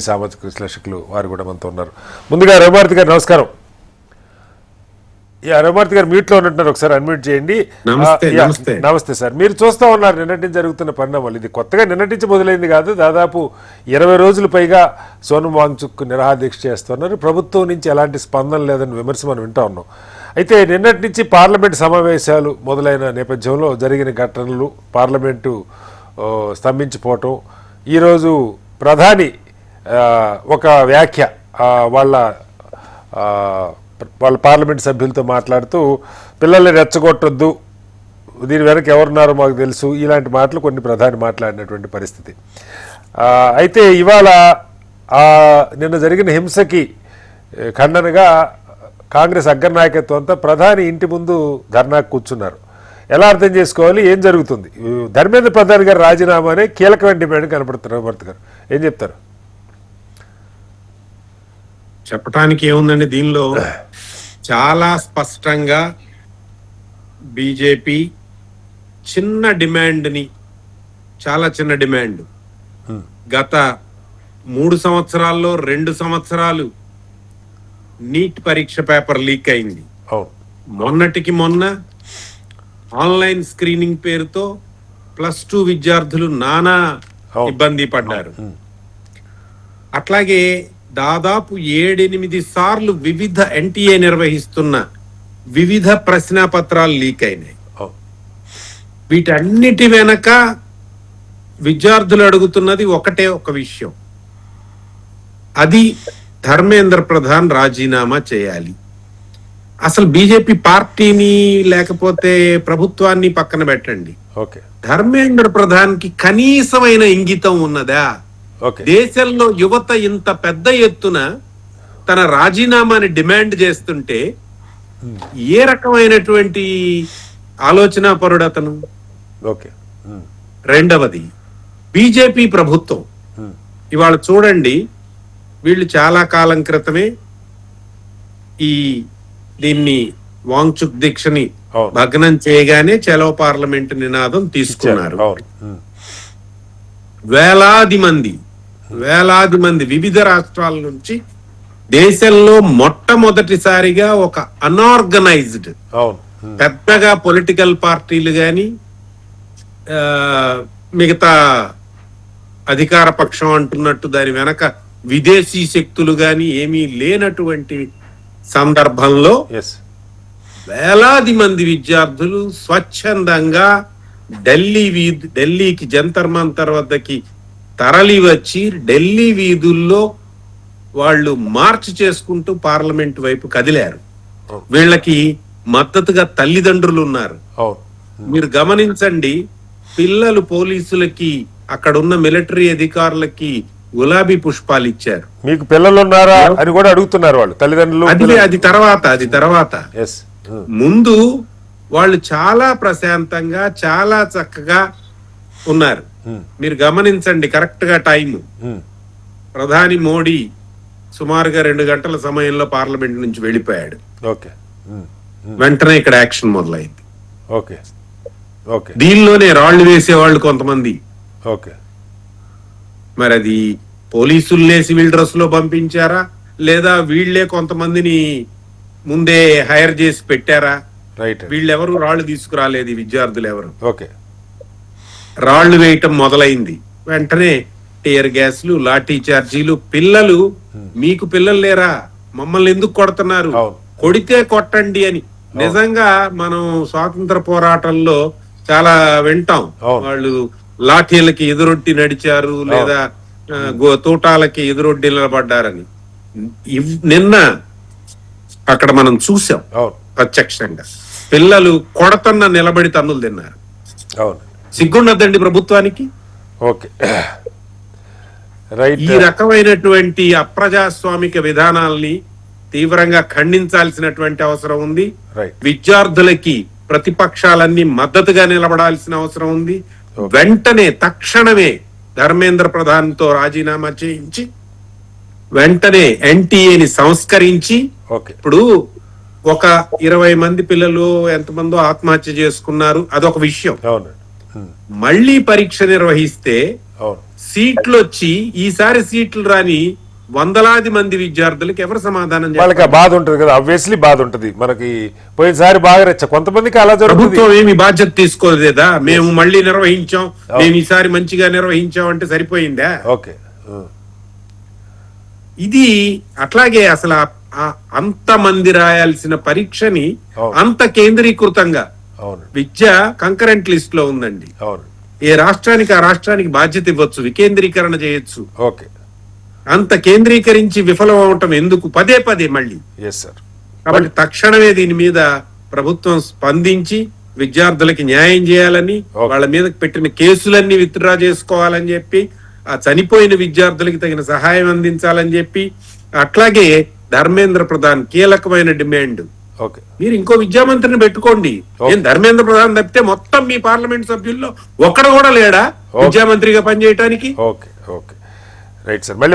సామాజిక విశ్లేషకులు వారు కూడా మనతో ఉన్నారు. ముందుగా రఘుమార్తి గారు నమస్కారం. రఘుమార్తి గారు మ్యూట్లో ఉన్నట్టున్నారు, ఒకసారి అన్మ్యూట్ చేయండి. నమస్తే సార్. మీరు చూస్తూ ఉన్నారు నిన్నటి నుంచి జరుగుతున్న పరిణామాలు. ఇది కొత్తగా నిన్నటి నుంచి మొదలైంది కాదు, దాదాపు 20 రోజులు పైగా సోనం వాంగ్చుక్ నిరాహారదీక్ష చేస్తున్నారు. ప్రభుత్వం నుంచి ఎలాంటి స్పందన లేదని విమర్శ మనం వింటూ ఉన్నాం. అయితే నిన్నటి నుంచి పార్లమెంట్ సమావేశాలు మొదలైన నేపథ్యంలో జరిగిన ఘటనలు, పార్లమెంటు స్తంభించిపోవటం, ఈరోజు ప్రధాని ఒక వ్యాఖ్య వాళ్ళ పార్లమెంట్ సభ్యులతో మాట్లాడుతూ పిల్లల్ని రెచ్చగొట్టొద్దు, దీని వెనక ఎవరున్నారో మాకు తెలుసు, ఇలాంటి మాటలు కొన్ని ప్రధాని మాట్లాడినటువంటి పరిస్థితి. అయితే ఇవాళ నిన్న జరిగిన హింసకి ఖండనగా కాంగ్రెస్ అగ్రనాయకత్వం అంతా ప్రధాని ఇంటి ముందు ధర్నాకు కూర్చున్నారు. ఎలా అర్థం చేసుకోవాలి, ఏం జరుగుతుంది? ధర్మేంద్ర ప్రధాన్ గారు రాజీనామానే కీలకమైన డిమాండ్ కనపడుతున్నారు. రఘుమార్తి గారు ఏం చెప్తారు? చెప్పడానికి ఏముందండి, దీనిలో చాలా స్పష్టంగా బీజేపీ చిన్న డిమాండ్ని, చాలా చిన్న డిమాండ్, గత 3 సంవత్సరాల్లో 2 సంవత్సరాలు నీట్ పరీక్ష పేపర్ లీక్ అయింది. మొన్నటికి మొన్న ఆన్లైన్ స్క్రీనింగ్ పేరుతో +2 విద్యార్థులు నానా ఇబ్బంది పడ్డారు. అట్లాగే దాదాపు 7-8 సార్లు వివిధ ఎన్టీఏ నిర్వహిస్తున్న వివిధ ప్రశ్నాపత్రాలు లీక్ అయినాయి. వీటన్నిటి వెనక విద్యార్థులు అడుగుతున్నది ఒకటే ఒక విషయం, అది ధర్మేంద్ర ప్రధాన్ రాజీనామా చేయాలి. అసలు బీజేపీ పార్టీని లేకపోతే ప్రభుత్వాన్ని పక్కన పెట్టండి, ధర్మేంద్ర ప్రధాన్ కి కనీసమైన ఇంగితం ఉన్నదా? దేశంలో యువత ఇంత పెద్ద ఎత్తున తన రాజీనామాని డిమాండ్ చేస్తుంటే ఏ రకమైనటువంటి ఆలోచన పరుడు అతను? రెండవది, బీజేపీ ప్రభుత్వం ఇవాళ చూడండి, వీళ్ళు చాలా కాలం క్రితమే దీన్ని వాంగ్చుక్ దీక్షని భగ్నం చేయగానే చలో పార్లమెంట్ నినాదం తీసుకున్నారు. వేలాది మంది వివిధ రాష్ట్రాల నుంచి, దేశంలో మొట్టమొదటిసారిగా ఒక అన్ఆర్గనైజ్డ్, పెద్దగా పొలిటికల్ పార్టీలు గాని మిగతా అధికార పక్షం అంటున్నట్టు దాని వెనక విదేశీ శక్తులు గాని ఏమీ లేనటువంటి సందర్భంలో వేలాది మంది విద్యార్థులు స్వచ్ఛందంగా ఢిల్లీకి జంతర్ మంతర్ వద్దకి తరలి వచ్చి ఢిల్లీ వీధుల్లో వాళ్ళు మార్చ్ చేసుకుంటూ పార్లమెంట్ వైపు కదిలారు. వీళ్ళకి మద్దతుగా తల్లిదండ్రులు ఉన్నారు. మీరు గమనించండి, పిల్లలు పోలీసులకి, అక్కడున్న మిలిటరీ అధికారులకి గులాబీ పుష్పాలు ఇచ్చారు. మీకు పిల్లలు ఉన్నారా అని కూడా అడుగుతున్నారు వాళ్ళు తల్లిదండ్రులు. అది తర్వాత ముందు వాళ్ళు చాలా ప్రశాంతంగా, చాలా చక్కగా ఉన్నారు. మీరు గమనించండి, కరెక్ట్ గా టైం, ప్రధాని మోడీ సుమారుగా 2 గంటల సమయంలో పార్లమెంట్ నుంచి వెళ్ళిపోయాడు. వెంటనే ఇక్కడ యాక్షన్ మొదలైంది. దీనిలోనే రాళ్లు వేసేవాళ్ళు కొంతమంది. మరి అది పోలీసుల్నే సివిల్ డ్రెస్ లో పంపించారా, లేదా వీళ్లే కొంతమందిని ముందే హైర్ చేసి పెట్టారా? వీళ్ళెవరు రాళ్లు తీసుకురాలేదు, విద్యార్థులు ఎవరు. రాళ్లు వేయటం మొదలైంది. వెంటనే టియర్ గ్యాస్లు, లాఠీ చార్జీలు. పిల్లలు, మీకు పిల్లలు లేరా, మమ్మల్ని ఎందుకు కొడుతున్నారు, కొడితే కొట్టండి అని. నిజంగా మనం స్వాతంత్ర పోరాటంలో చాలా వింటాం, వాళ్ళు లాఠీలకి ఎదురొట్టి నడిచారు, లేదా తోటాలకి ఎదురొడ్డి నిలబడ్డారని. నిన్న అక్కడ మనం చూసాం ప్రత్యక్షంగా, పిల్లలు కొడతన్న నిలబడి తన్నులు తిన్నారు. సిగ్గుండద్దండి ప్రభుత్వానికి. ఈ రకమైనటువంటి అప్రజాస్వామిక విధానాల్ని తీవ్రంగా ఖండించాల్సినటువంటి అవసరం ఉంది. విద్యార్థులకి ప్రతిపక్షాలన్నీ మద్దతుగా నిలబడాల్సిన అవసరం ఉంది. వెంటనే తక్షణమే ధర్మేంద్ర ప్రధాన్ తో రాజీనామా చేయించి వెంటనే ఎన్టీఏని సంస్కరించి, ఇప్పుడు ఒక 20 మంది పిల్లలు ఎంతమందో ఆత్మహత్య చేసుకున్నారు, అదొక విషయం. మళ్లీ పరీక్ష నిర్వహిస్తే సీట్లు వచ్చి ఈసారి సీట్లు రాని వందలాది మంది విద్యార్థులకు ఎవరు సమాధానం చెప్పాలి? వాళ్ళకి ఆ బాధ ఉంటుంది కదా, ఆబ్వియస్లీ బాధ ఉంటుంది. మనకి పోయినసారి బాగా రెచ్చ కొంతమందికి అలా జరుగుతుంది. ప్రభుత్వం ఏమి బాధ్యత తీసుకోలేదా? మేము మళ్ళీ నిర్వహించాం, మేము ఈసారి మంచిగా నిర్వహించాం అంటే సరిపోయిందా? ఓకే. ఇది అట్లాగే అసలు అంత మంది రాయాల్సిన పరీక్షని అంత కేంద్రీకృతంగా అవును విద్య కంకరెంట్ లిస్ట్ లో ఉందండి. అవును. ఏ రాష్ట్రానికి ఆ రాష్ట్రానికి బాధ్యత ఇవ్వచ్చు, వికేంద్రీకరణ చేయొచ్చు. ఓకే. అంత కేంద్రీకరించి విఫలం అవటం ఎందుకు పదే పదే మళ్ళీ? Yes sir. కాబట్టి తక్షణమే దీని మీద ప్రభుత్వం స్పందించి విద్యార్థులకి న్యాయం చేయాలని, వాళ్ళ మీద పెట్టిన కేసులన్నీ విత్డ్రా చేసుకోవాలని చెప్పి, ఆ చనిపోయిన విద్యార్థులకి తగిన సహాయం అందించాలని చెప్పి, అట్లాగే ధర్మేంద్ర ప్రధాన్ కీలకమైన డిమాండ్, మీరు ఇంకో విద్యామంత్రిని పెట్టుకోండి. నేను ధర్మేంద్ర ప్రధాన్ తప్పితే మొత్తం మీ పార్లమెంట్ సభ్యుల్లో ఒక్కడ కూడా లేడా విద్యామంత్రిగా పనిచేయటానికి? Okay okay right sir. మళ్ళీ